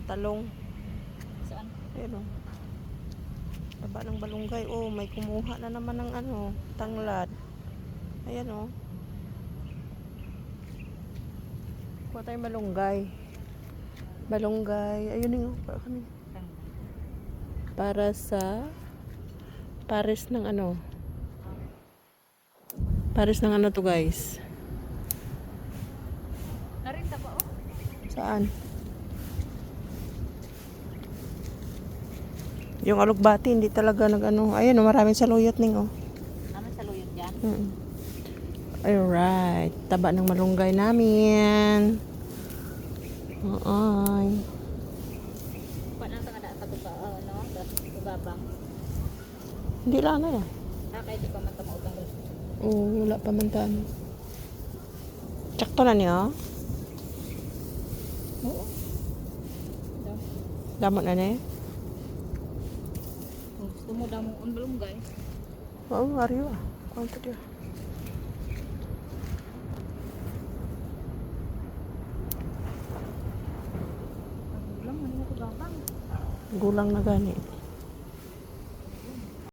talong. Saan? Ayun o. Taba ng balunggay. Oh, may kumuha na naman ng ano, tanglad. Ayan o. Kuha tayong balunggay. Balunggay. Ayun yung para kami. Para sa pares ng ano. Pares ng ano to guys. Narinta pa oh. Saan? Yung alugbati hindi talaga nag-ano. Ayun oh, maraming saluyot ning oh. Ano saluyot yan? Alright. Taba ng malunggay namin. Ay. Pa na nga daan patuba ano, babang. Hindi lang na yan. Kaya di pa man tamautang guys. Oo, wala pa man taan. Tsakto na niya. Oo. Damot na niya. Gusto mo daw mong balunggay. Oo, ariyo ah. Kwanto dia. Gulang, ano na ito babang? Gulang na gani.